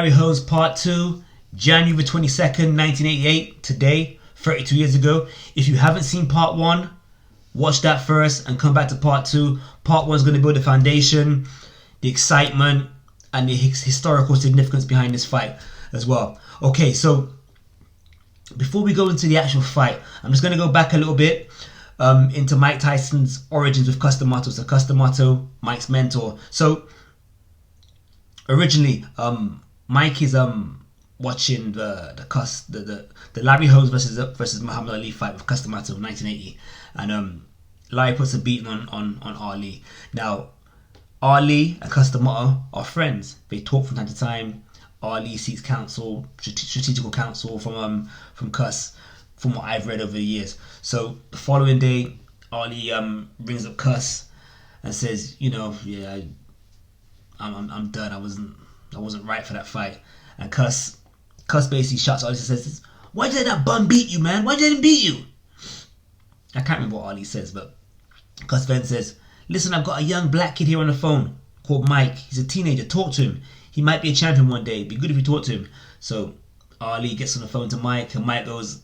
Larry Holmes Part 2, January 22nd, 1988, today, 32 years ago. If you haven't seen Part 1, watch that first and come back to Part 2. Part 1 is going to build the foundation, the excitement, and the historical significance behind this fight as well. Okay, so before we go into the actual fight, I'm just going to go back a little bit into Mike Tyson's origins with Cus D'Amato. So Cus D'Amato, Mike's mentor. So originally, Mike is watching the Larry Holmes versus Muhammad Ali fight with Cus D'Amato in 1980, and Larry puts a beating on Ali. Now, Ali and Cus D'Amato are friends. They talk from time to time. Ali seeks counsel, strategical counsel from Cus, from what I've read over the years. So the following day, Ali rings up Cus and says, yeah, I'm done. I wasn't right for that fight. And Cus basically shuts Ali and says, "Why did that bum beat you, man? Why did he beat you?" I can't remember what Ali says, but Cus then says, "Listen, I've got a young black kid here on the phone called Mike. He's a teenager. Talk to him. He might be a champion one day. It'd be good if you talk to him." So Ali gets on the phone to Mike, and Mike goes,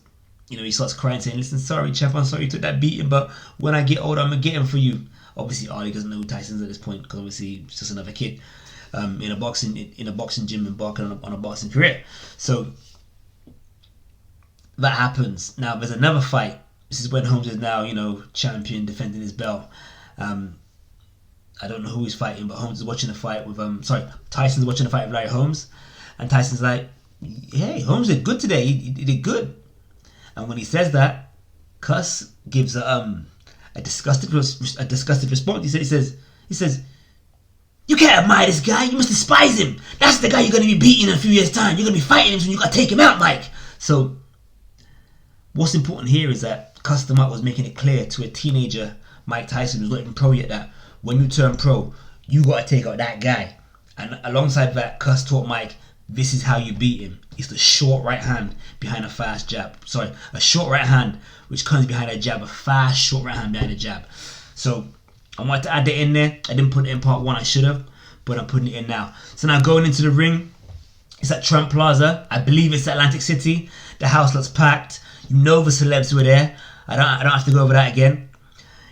he starts crying, saying, "Listen, sorry, champ, I'm sorry you took that beating, but when I get older, I'm going to get him for you." Obviously, Ali doesn't know who Tyson is at this point, because obviously he's just another kid in a boxing gym, embarking on a boxing career. So that happens. Now there's another fight. This is when Holmes is now champion, defending his belt. I don't know who he's fighting, but Holmes is watching a fight with Tyson's watching a fight with Larry Holmes, and Tyson's like, "Hey, Holmes did good today. He did good." And when he says that, Cus gives a disgusted response. He says, "You can't admire this guy. You must despise him. That's the guy you're going to be beating in a few years' time. You're going to be fighting him, so you got to take him out, Mike." So what's important here is that Cus D'Amato was making it clear to a teenager, Mike Tyson, who's not even pro yet, that when you turn pro, you got to take out that guy. And alongside that, Cus taught Mike, this is how you beat him. It's the short right hand behind a fast jab. Sorry, a short right hand which comes behind a jab, a fast short right hand behind a jab. So I wanted to add that in there. I didn't put it in part 1, I should have, but I'm putting it in now. So now going into the ring, it's at Trump Plaza. I believe it's Atlantic City. The house looks packed. The celebs were there. I don't have to go over that again.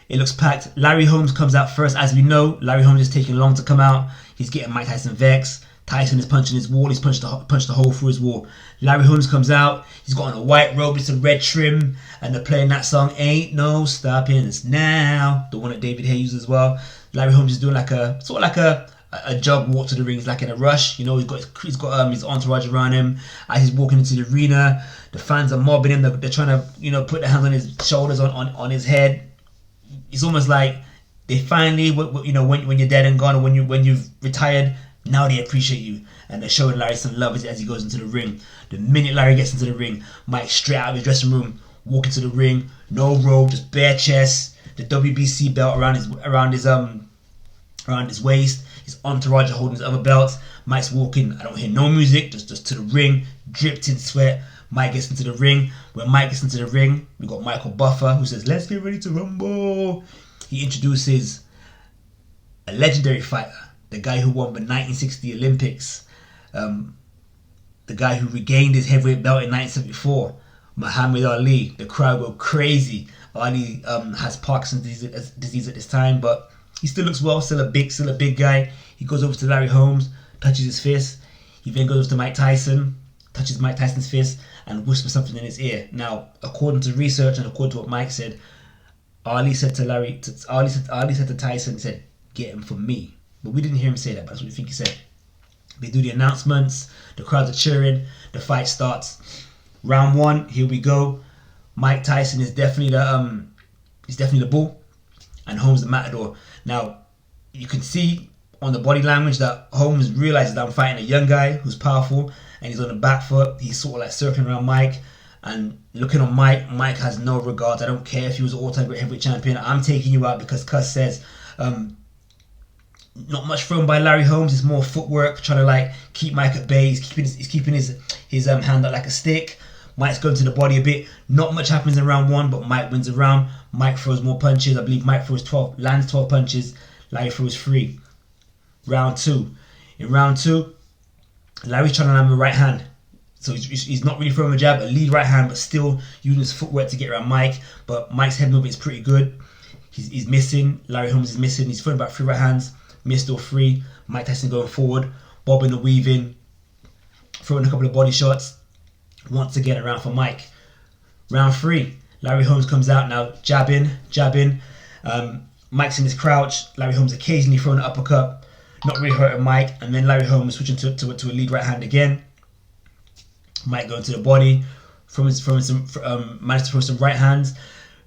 It looks packed. Larry Holmes comes out first. As we know, Larry Holmes is taking long to come out. He's getting Mike Tyson vexed. Tyson is punching his wall. He's punched the hole through his wall. Larry Holmes comes out. He's got on a white robe with some red trim, and they're playing that song, "Ain't No Stopping Us Now," the one that David Hay uses as well. Larry Holmes is doing a jog walk to the ring. He's like in a rush. He's got his entourage around him. As he's walking into the arena, the fans are mobbing him. They're trying to put their hands on his shoulders, on his head. It's almost like they finally, when you're dead and gone, or when you've retired, now they appreciate you, and they're showing Larry some love as he goes into the ring. The minute Larry gets into the ring, Mike straight out of his dressing room, walk into the ring, no robe, just bare chest, the WBC belt around his waist, his entourage are holding his other belts. Mike's walking. I don't hear no music, just to the ring, dripped in sweat. Mike gets into the ring. When Mike gets into the ring, we got Michael Buffer, who says, "Let's get ready to rumble." He introduces a legendary fighter, the guy who won the 1960 Olympics, the guy who regained his heavyweight belt in 1974, Muhammad Ali. The crowd go crazy. Ali has Parkinson's disease at this time, but he still looks well, still a big guy. He goes over to Larry Holmes, touches his fist. He then goes over to Mike Tyson, touches Mike Tyson's fist, and whispers something in his ear. Now, according to research and according to what Mike said, Ali said to Tyson, he said, "Get him for me." But we didn't hear him say that, but that's what we think he said. They do the announcements, the crowds are cheering, the fight starts. Round 1, here we go. Mike Tyson is definitely the bull, and Holmes the matador. Now, you can see on the body language that Holmes realizes that I'm fighting a young guy who's powerful, and he's on the back foot. He's sort of like circling around Mike and looking on Mike. Mike has no regards. I don't care if he was an all-time great heavyweight champion. I'm taking you out because Cus says, not much thrown by Larry Holmes. It's more footwork, trying to keep Mike at bay. He's keeping his hand out like a stick. Mike's going to the body a bit. Not much happens in round 1, but Mike wins the round. Mike throws more punches. I believe Mike lands 12 punches. Larry throws 3. Round 2. In round 2, Larry's trying to land with right hand. So he's not really throwing a jab, a lead right hand, but still using his footwork to get around Mike. But Mike's head movement is pretty good. He's missing. Larry Holmes is missing. He's throwing about 3 right hands, missed all 3. Mike Tyson going forward, bobbing and weaving, throwing a couple of body shots. Once again, around for Mike. Round 3, Larry Holmes comes out now, jabbing. Mike's in his crouch. Larry Holmes occasionally throwing an uppercut, not really hurting Mike. And then Larry Holmes switching to a lead right hand again. Mike going to the body, managed to throw some right hands.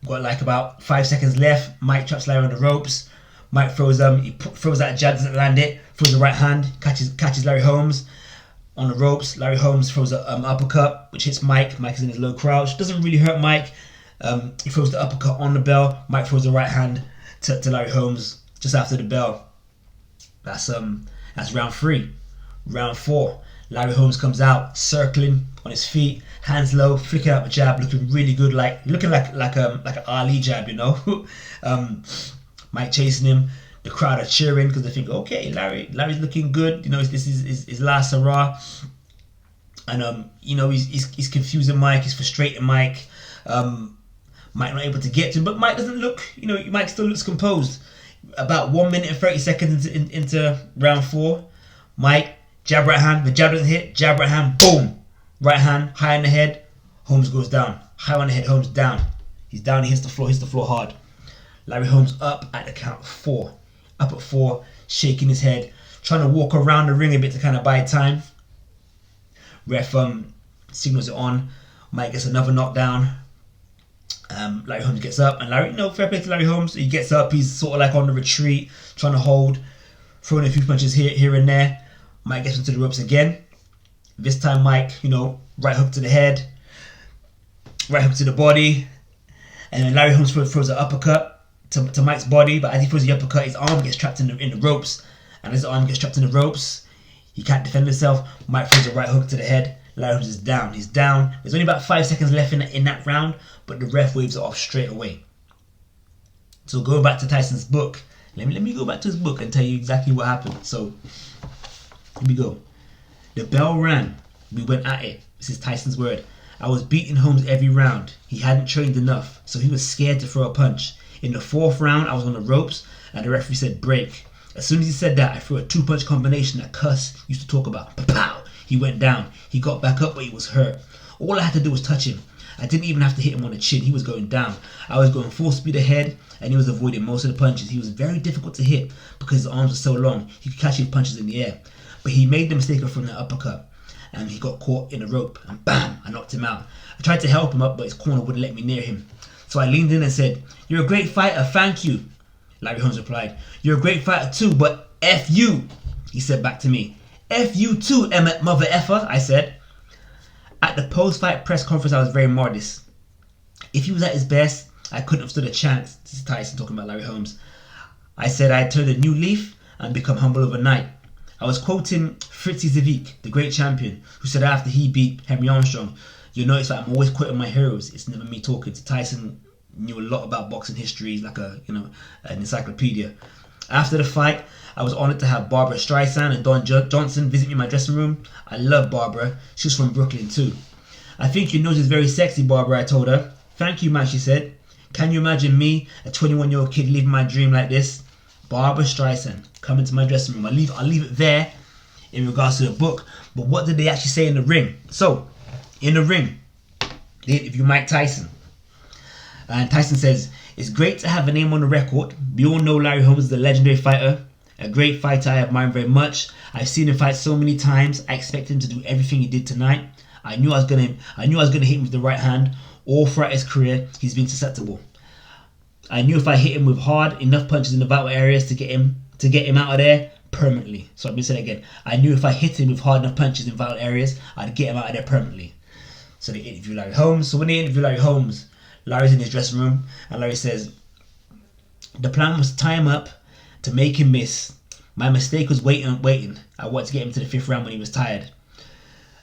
Got like about 5 seconds left. Mike traps Larry on the ropes. Mike throws out a jab, doesn't land it. Throws the right hand, catches Larry Holmes on the ropes. Larry Holmes throws an uppercut, which hits Mike. Mike is in his low crouch. Doesn't really hurt Mike. He throws the uppercut on the bell. Mike throws the right hand to Larry Holmes just after the bell. That's round 3. Round 4. Larry Holmes comes out, circling on his feet, hands low, flicking out the jab, looking really good, looking like an Ali jab, you know. Mike chasing him. The crowd are cheering because they think, okay, Larry's looking good. You know, this is his last hurrah. And you know, he's confusing Mike, he's frustrating Mike. Mike not able to get to him, but Mike doesn't look, you know, Mike still looks composed. About 1 minute and 30 seconds into round 4, Mike, jab right hand, the jab doesn't hit, jab right hand, boom. Right hand, high on the head, Holmes goes down. High on the head, Holmes down. He's down, he hits the floor hard. Larry Holmes up at the count of 4. Up at 4, shaking his head, trying to walk around the ring a bit to kind of buy time. Ref signals it on. Mike gets another knockdown. Larry Holmes gets up, and Larry, fair play to Larry Holmes. He gets up, he's sort of like on the retreat, trying to hold, throwing a few punches here and there. Mike gets into the ropes again. This time Mike, right hook to the head, right hook to the body, and then Larry Holmes throws an uppercut to Mike's body, but as he throws the uppercut, his arm gets trapped in the ropes, and as his arm gets trapped in the ropes, he can't defend himself. Mike throws a right hook to the head. Larry Holmes is down. He's down. There's only about 5 seconds left in that round, but the ref waves it off straight away. So going back to Tyson's book, let me go back to his book and tell you exactly what happened. So here we go. The bell rang. We went at it. This is Tyson's word. I was beating Holmes every round. He hadn't trained enough, so he was scared to throw a punch. In the 4th round, I was on the ropes, and the referee said break. As soon as he said that, I threw a 2-punch combination that Cuss used to talk about. Pow! He went down. He got back up, but he was hurt. All I had to do was touch him. I didn't even have to hit him on the chin. He was going down. I was going full speed ahead, and he was avoiding most of the punches. He was very difficult to hit because his arms were so long. He could catch his punches in the air. But he made the mistake of throwing that uppercut, and he got caught in the rope, and bam! I knocked him out. I tried to help him up, but his corner wouldn't let me near him. So I leaned in and said, "You're a great fighter, thank you." Larry Holmes replied, "You're a great fighter too, but F you." He said back to me, "F you too, Emmett mother effer," I said. At the post-fight press conference, I was very modest. If he was at his best, I couldn't have stood a chance. This is Tyson talking about Larry Holmes. I said I had turned a new leaf and become humble overnight. I was quoting Fritzy Zivik, the great champion, who said after he beat Henry Armstrong, "You'll notice that I'm always quoting my heroes. It's never me talking." So Tyson knew a lot about boxing history. He's like an encyclopedia. After the fight, I was honored to have Barbara Streisand and Don Johnson visit me in my dressing room. I love Barbara. She's from Brooklyn too. "I think your nose is very sexy, Barbara," I told her. "Thank you, man," she said. "Can you imagine me, a 21-year-old kid, living my dream like this?" Barbara Streisand coming to my dressing room. I'll leave it there in regards to the book. But what did they actually say in the ring? So, in the ring, they interview Mike Tyson. And Tyson says, "It's great to have a name on the record. We all know Larry Holmes is a legendary fighter. A great fighter I admire him very much. I've seen him fight so many times. I expect him to do everything he did tonight. I knew I was gonna hit him with the right hand. All throughout his career, he's been susceptible. I knew if I hit him with hard enough punches in the vital areas to get him out of there permanently." So I'm gonna say that again. I knew if I hit him with hard enough punches in vital areas, I'd get him out of there permanently. So they interview Larry Holmes. So when they interview Larry Holmes, Larry's in his dressing room, and Larry says, "The plan was to tie him up to make him miss. My mistake was waiting. I wanted to get him to the 5th round when he was tired."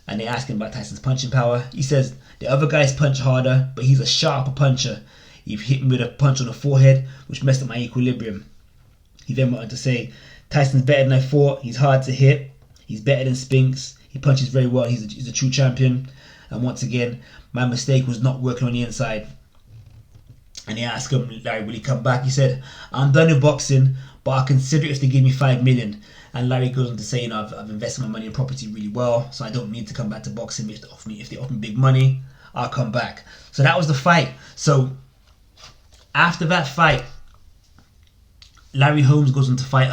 And they ask him about Tyson's punching power. He says, "The other guys punch harder, but he's a sharper puncher. He hit me with a punch on the forehead, which messed up my equilibrium." He then went on to say, "Tyson's better than I thought. He's hard to hit. He's better than Spinks. He punches very well. He's a true champion. And once again, my mistake was not working on the inside. And he asked him, Larry, will he come back? He said, I'm done with boxing, but I'll consider it if they give me $5 million. And Larry goes on to say, I've invested my money in property really well, so I don't need to come back to boxing. If they offer me big money, I'll come back. So that was the fight. So after that fight, Larry Holmes goes on to fight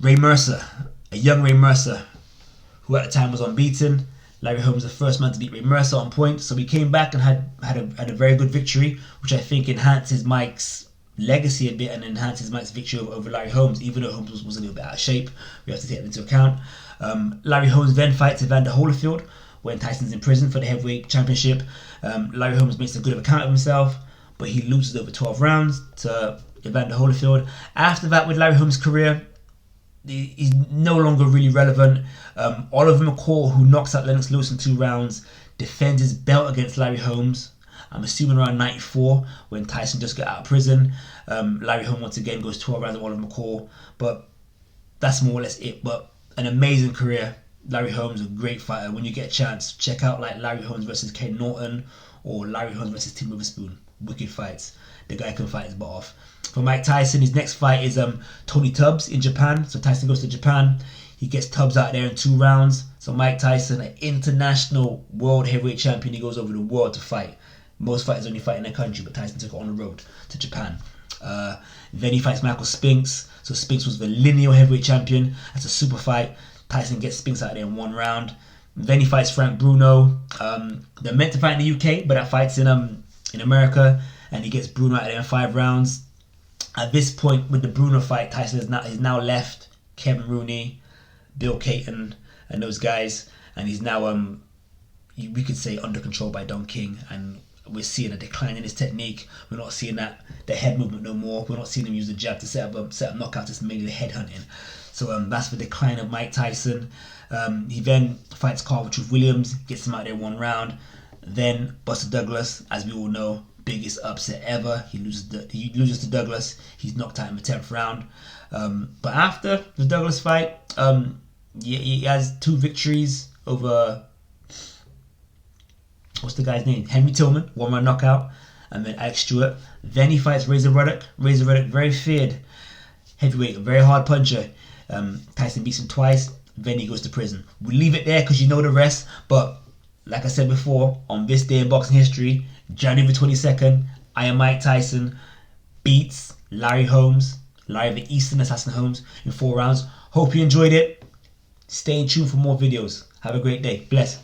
Ray Mercer, a young Ray Mercer, who at the time was unbeaten. Larry Holmes was the first man to beat Ray Mercer on points. So he came back and had a very good victory, which I think enhances Mike's legacy a bit and enhances Mike's victory over Larry Holmes, even though Holmes was a little bit out of shape. We have to take that into account. Larry Holmes then fights Evander Holyfield when Tyson's in prison for the heavyweight championship. Larry Holmes makes a good account of himself, but he loses over 12 rounds to Evander Holyfield. After that, with Larry Holmes' career, he's no longer really relevant. Oliver McCall, who knocks out Lennox Lewis in 2 rounds, defends his belt against Larry Holmes. I'm assuming around 94 when Tyson just got out of prison. Larry Holmes once again goes 12 rounds of Oliver McCall, but that's more or less it. But an amazing career. Larry Holmes, a great fighter. When you get a chance, check out like Larry Holmes versus Ken Norton or Larry Holmes versus Tim Witherspoon. Wicked fights. The guy can fight his butt off. For Mike Tyson, his next fight is Tony Tubbs in Japan. So Tyson goes to Japan. He gets Tubbs out there in 2 rounds. So Mike Tyson, an international world heavyweight champion, he goes over the world to fight. Most fighters only fight in their country, but Tyson took it on the road to Japan. Then he fights Michael Spinks. So Spinks was the lineal heavyweight champion. That's a super fight. Tyson gets Spinks out there in 1 round. Then he fights Frank Bruno. They're meant to fight in the UK, but that fight's in America, and he gets Bruno out there in 5 rounds. At this point, with the Bruno fight, Tyson is now left Kevin Rooney, Bill Caton, and those guys, and he's now we could say under control by Don King, and we're seeing a decline in his technique. We're not seeing the head movement no more. We're not seeing him use the jab to set up knockouts. It's mainly the head hunting. So that's the decline of Mike Tyson. He then fights Carl Truth Williams, gets him out there 1 round. Then Buster Douglas, as we all know, biggest upset ever. He loses to Douglas. He's knocked out in the 10th round. But after the Douglas fight, he has 2 victories over, what's the guy's name? Henry Tillman, 1-round knockout, and then Alex Stewart. Then he fights Razor Ruddock. Razor Ruddock, very feared heavyweight, a very hard puncher. Tyson beats him twice. Then he goes to prison. We leave it there because you know the rest. But like I said before, on this day in boxing history, January 22nd, I am Mike Tyson beats Larry Holmes, Larry the Eastern Assassin Holmes, in 4 rounds. Hope you enjoyed it. Stay tuned for more videos. Have a great day. Bless.